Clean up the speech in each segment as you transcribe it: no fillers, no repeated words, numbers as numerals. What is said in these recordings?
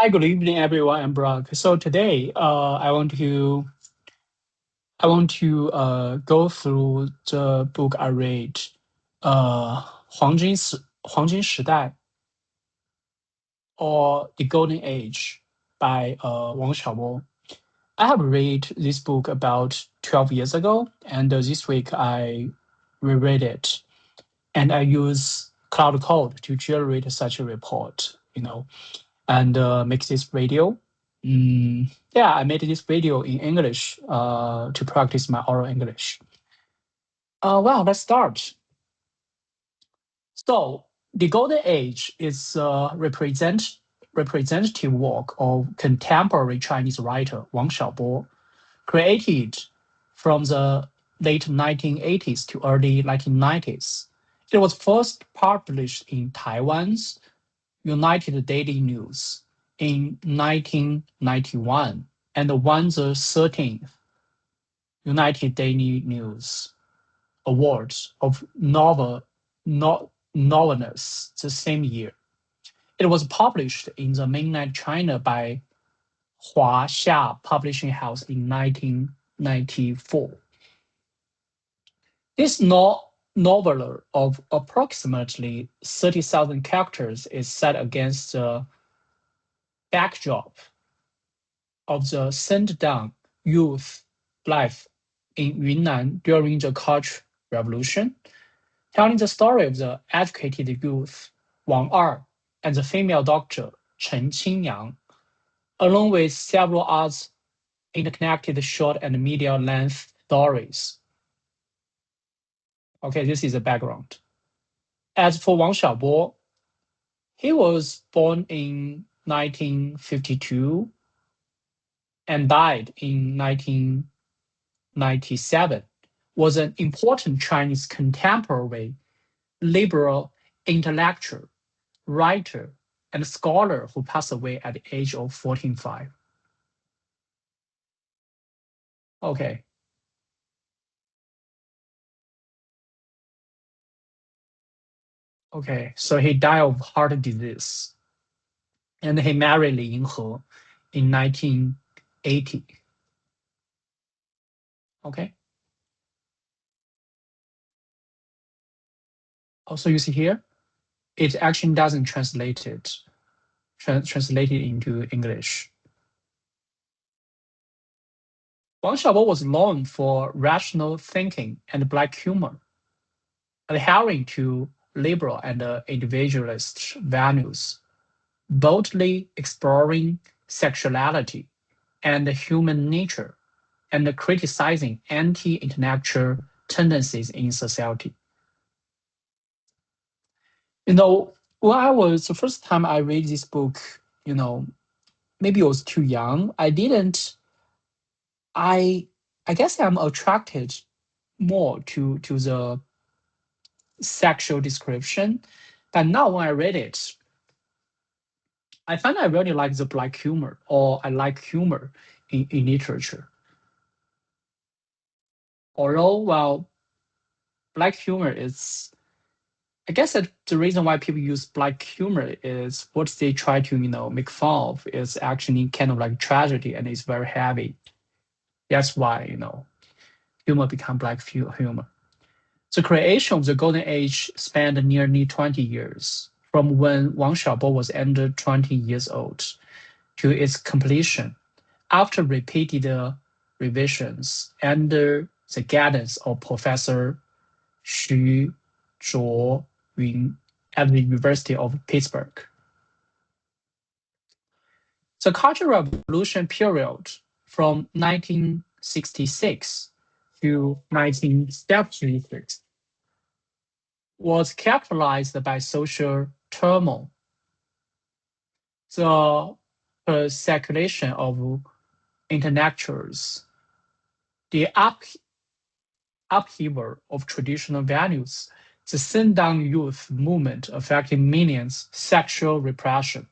Hi, good evening, everyone. I'm Brock. So today, I want to go through the book I read, 黄金时代 or The Golden Age by Wang Xiaobo. I have read this book about 12 years ago, and this week I reread it, and I use Cloud Code to generate such a report, and make this video. Yeah, I made this video in English to practice my oral English. Well, let's start. So, the Golden Age is a representative work of contemporary Chinese writer Wang Xiaobo, created from the late 1980s to early 1990s. It was first published in Taiwan's United Daily News in 1991 and won the 13th United Daily News Awards of Novelness the same year. It was published in the mainland China by Huaxia Publishing House in 1994. This novel of approximately 30,000 characters is set against the backdrop of the sent-down youth life in Yunnan during the Cultural Revolution, telling the story of the educated youth Wang Er and the female doctor Chen Qingyang, along with several other interconnected short and medium-length stories. Okay, this is the background. As for Wang Xiaobo, he was born in 1952 and died in 1997, was an important Chinese contemporary liberal intellectual, writer, and scholar who passed away at the age of 45. Okay. Okay, so he died of heart disease, and he married Li Yinghe in 1980. Okay. Also, you see here, it actually doesn't translate it, translate it into English. Wang Xiaobo was known for rational thinking and black humor, adhering to liberal and individualist values, boldly exploring sexuality and human nature, and criticizing anti-intellectual tendencies in society. When I was the first time I read this book, maybe I was too young. I guess I'm attracted more to the sexual description. But now when I read it, I find I really like the black humor, or I like humor in literature. Although, well, black humor is, I guess that the reason why people use black humor is what they try to, make fun of is actually kind of like tragedy and it's very heavy. That's why, humor become black humor. The creation of the Golden Age spanned nearly 20 years, from when Wang Xiaobo was under 20 years old to its completion, after repeated revisions under the guidance of Professor Xu Zhuoyun at the University of Pittsburgh. The Cultural Revolution period from 1966 to 1976 was characterized by social turmoil, the persecution of intellectuals, the upheaval of traditional values, the send-down youth movement affecting millions, sexual repression,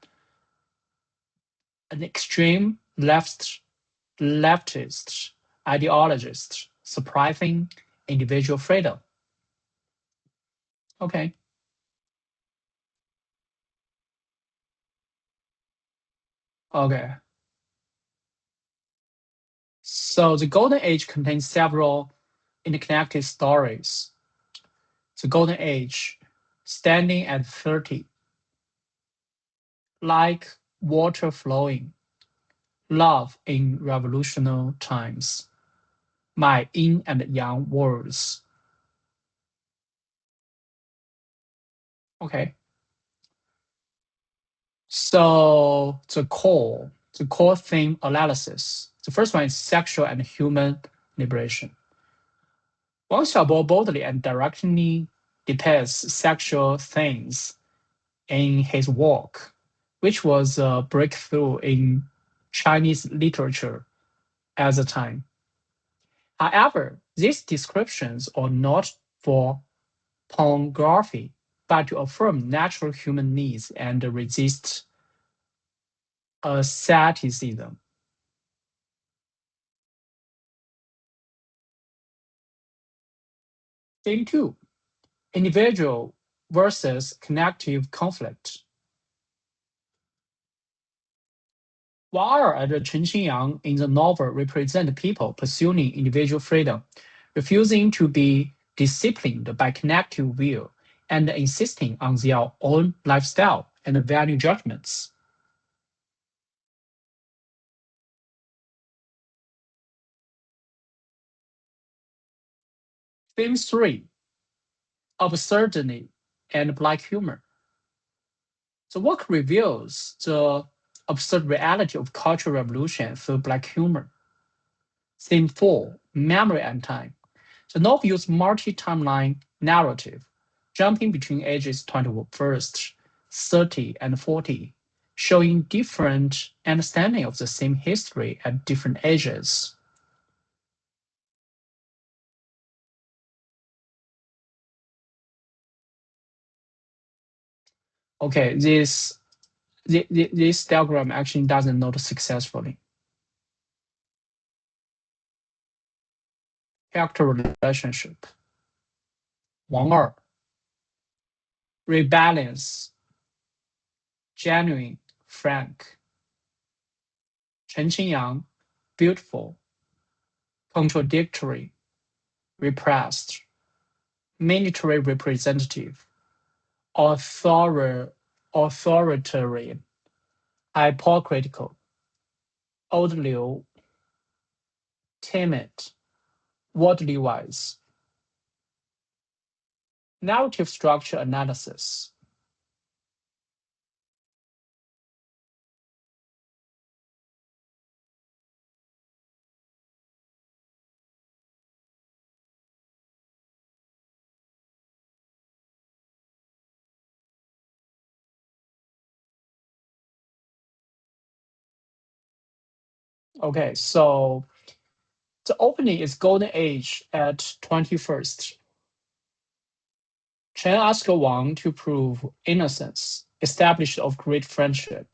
an extreme leftist ideologist suppressing individual freedom. Okay. Okay. So the Golden Age contains several interconnected stories. The Golden Age, standing at 30, like water flowing, love in revolutionary times, my yin and yang worlds. Okay. So the core theme analysis. The first one is sexual and human liberation. Wang Xiaobo boldly and directly depicts sexual themes in his work, which was a breakthrough in Chinese literature at the time. However, these descriptions are not for pornography, but to affirm natural human needs and resist asceticism. Theme 2, individual versus collective conflict. Wang Er and Chen Qingyang in the novel represent people pursuing individual freedom, refusing to be disciplined by collective will, and insisting on their own lifestyle and value judgments. Theme 3, absurdity and black humor. The work reveals the absurd reality of cultural revolution through black humor. Theme 4, memory and time. The novel uses multi-timeline narrative, jumping between ages 21st, 30, and 40, showing different understanding of the same history at different ages. Okay, this diagram actually doesn't note successfully. Character relationship. Wang Er, rebellious, genuine, frank. Chen Qingyang, beautiful, contradictory, repressed, military representative, authoritarian, hypocritical, old Liu, timid, worldly wise. Narrative structure analysis. ，Okay, so the opening is Golden Age at 21st. Chen asked Wang to prove innocence, establish of great friendship,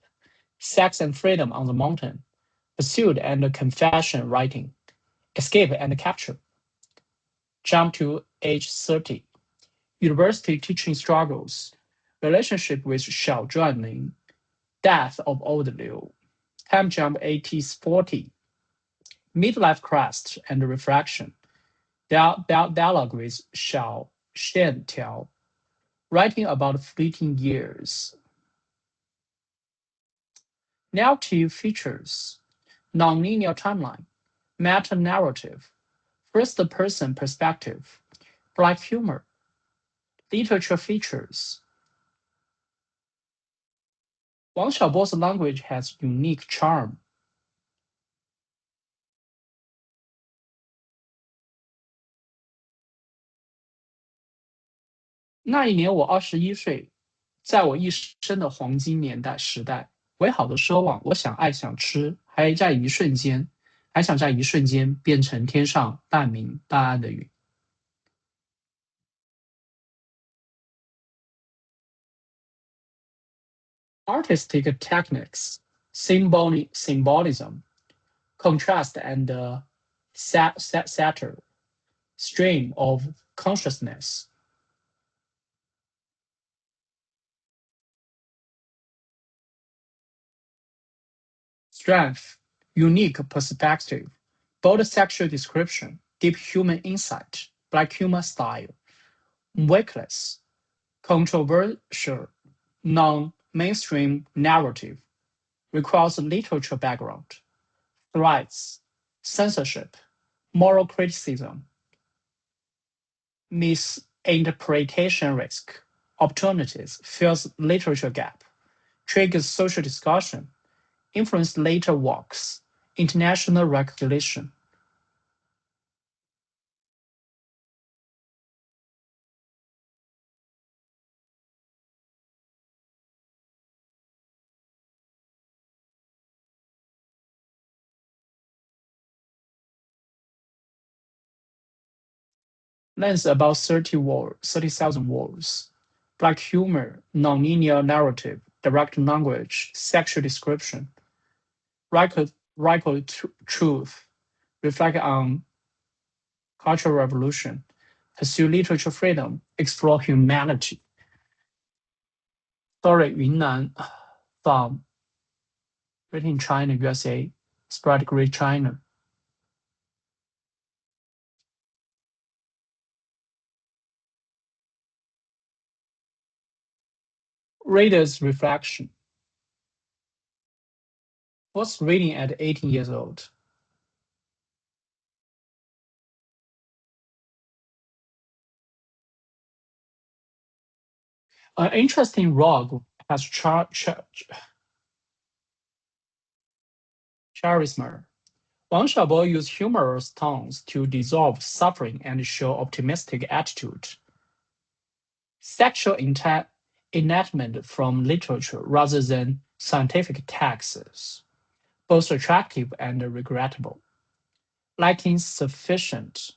sex and freedom on the mountain, pursuit and confession writing, escape and capture. Jump to age 30. University teaching struggles, relationship with Xiao Zhuanling, death of old Liu. Time jump 80s 40. Midlife crisis and reflection. Dialogue with Xiao Tiao, writing about fleeting years. Narrative features, nonlinear timeline, meta-narrative, first-person perspective, black humor, literature features. Wang Xiaobo's language has unique charm. 那一年我21岁，在我一生的黄金年代时代，美好的奢望，我想爱想吃，还想在一瞬间变成天上半明半暗的云。Artistic techniques, symbolism, contrast and satire, stream of consciousness. strength, unique perspective, bold sexual description, deep human insight, black humor style, weakness, controversial, non-mainstream narrative, requires literature background, threats, censorship, moral criticism, misinterpretation risk, opportunities, fills literature gap, triggers social discussion, influence later works, international recognition. Length about 30,000 words. Black humor, non-linear narrative, direct language, sexual description, radical truth, reflect on cultural revolution, pursue literature freedom, explore humanity. Story Yunnan from written in China, USA, spread Great China. Reader's reflection. What's reading at 18 years old? An interesting rogue has charisma. Wang Xiaobo used humorous tones to dissolve suffering and show optimistic attitude. Sexual enactment from literature rather than scientific texts, both attractive and regrettable, lacking sufficient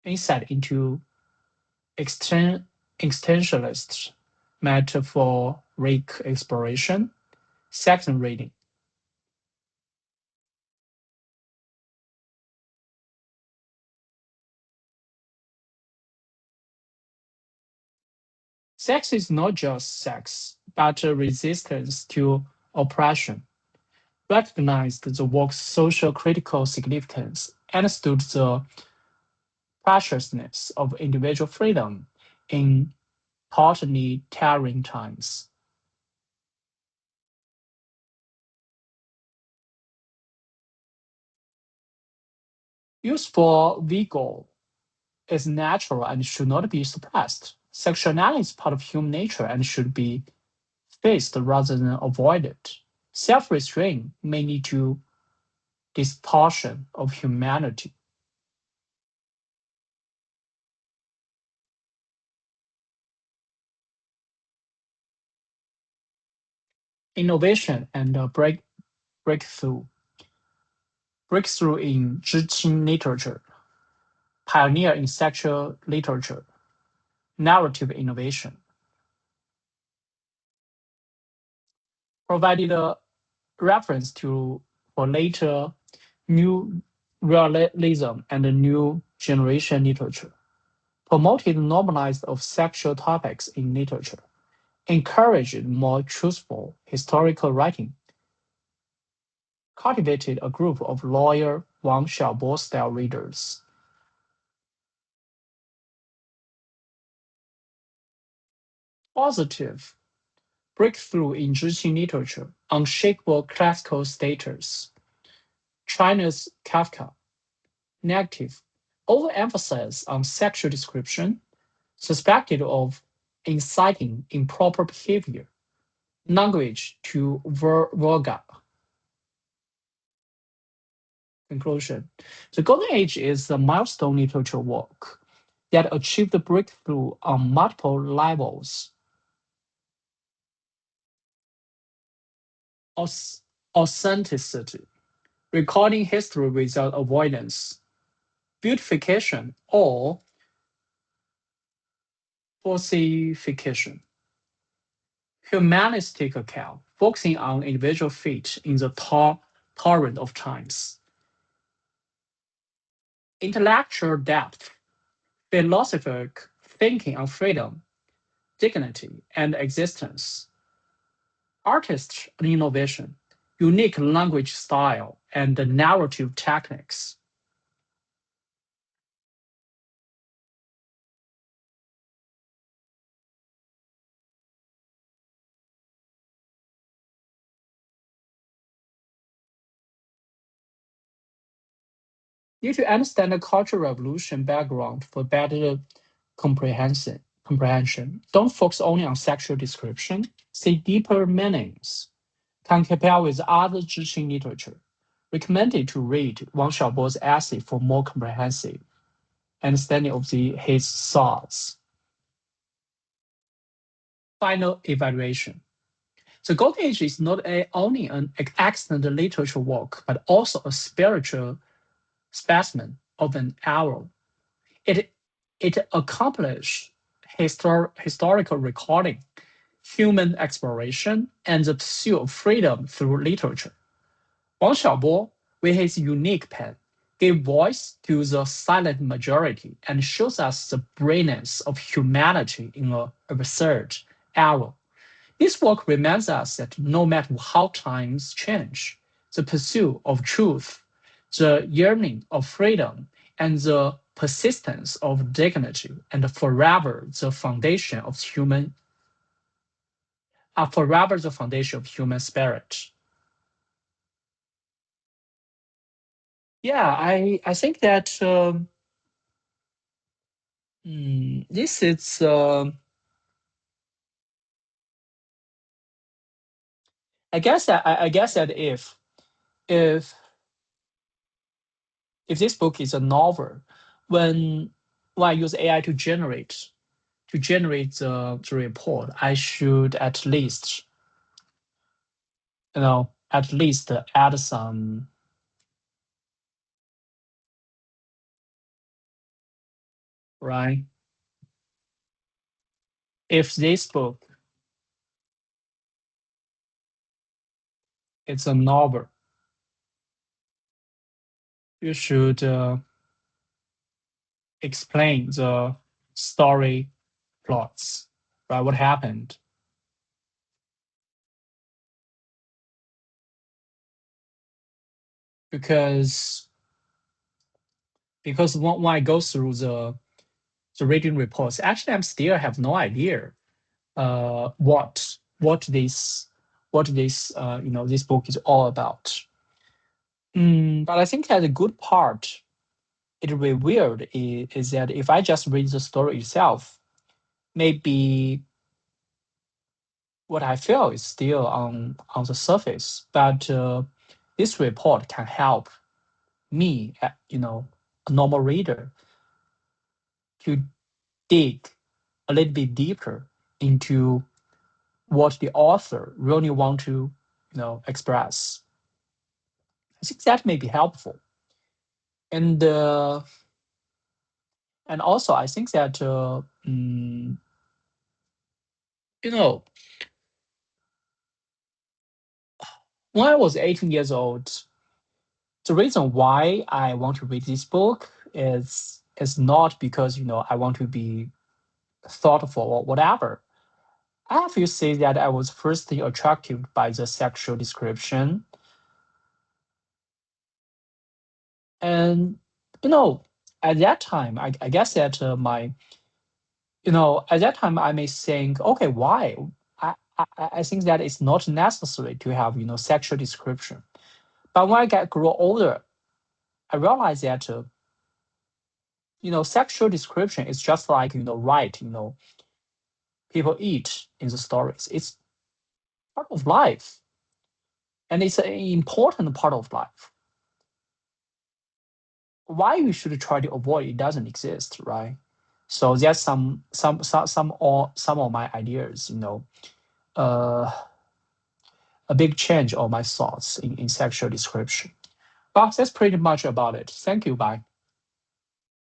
insight into existentialist metaphoric exploration. Second reading. Sex is not just sex, but a resistance to oppression. Recognized the work's social critical significance, understood the preciousness of individual freedom in totalitarian times. Useful vigor is natural and should not be suppressed. Sexuality is part of human nature and should be faced rather than avoided. Self-restraint may lead to distortion of humanity. Innovation and breakthrough. Breakthrough in知青literature. Pioneer in sexual literature. Narrative innovation. Provided a reference to for later new realism and new generation literature. Promoted normalized of sexual topics in literature. Encouraged more truthful historical writing. Cultivated a group of loyal Wang Xiaobo style readers. Positive breakthrough in Zhiqing literature, unshakable classical status. China's Kafka. Negative overemphasis on sexual description, suspected of inciting improper behavior. Language too vulgar. Conclusion. The Golden Age is a milestone literature work that achieved a breakthrough on multiple levels. Authenticity, recording history without avoidance, beautification or falsification, humanistic account, focusing on individual fate in the torrent of times, intellectual depth, philosophic thinking on freedom, dignity, and existence, artist innovation, unique language style, and the narrative techniques. Need to understand the cultural revolution background for better comprehension. Don't focus only on sexual description. See deeper meanings. Can compare with other Zhiqing literature. Recommended to read Wang Xiaobo's essay for more comprehensive understanding of his thoughts. Final evaluation. The Golden Age is not only an excellent literature work, but also a spiritual specimen of an era. It, it accomplished historical recording, human exploration, and the pursuit of freedom through literature. Wang Xiaobo, with his unique pen, gave voice to the silent majority and shows us the brilliance of humanity in a absurd era. This work reminds us that no matter how times change, the pursuit of truth, the yearning of freedom, and the persistence of dignity and forever the foundation of human are forever the foundation of human spirit. Yeah, I think that this is I guess that if if this book is a novel, when when I use AI to generate the report, I should at least add some, right. If this book is a novel, you should explain the story plots, right? What happened? Because when I go through the reading reports, actually I'm still have no idea what this this book is all about. But I think that a good part it revealed is that if I just read the story itself, maybe what I feel is still on the surface. But this report can help me, a normal reader, to dig a little bit deeper into what the author really want to, express. I think that may be helpful, and also I think that you know when I was 18 years old, the reason why I want to read this book is not because I want to be thoughtful or whatever. I have to say that I was firstly attracted by the sexual description, and you know, at that time, I guess that at that time I may think, okay, why? I think that it's not necessary to have sexual description. But when grow older, I realize that sexual description is just like right, people eat in the stories. It's part of life, and it's an important part of life. Why we should try to avoid it doesn't exist, right? So that's some of my ideas, uh, a big change of my thoughts in sexual description. But that's pretty much about it. Thank you. Bye.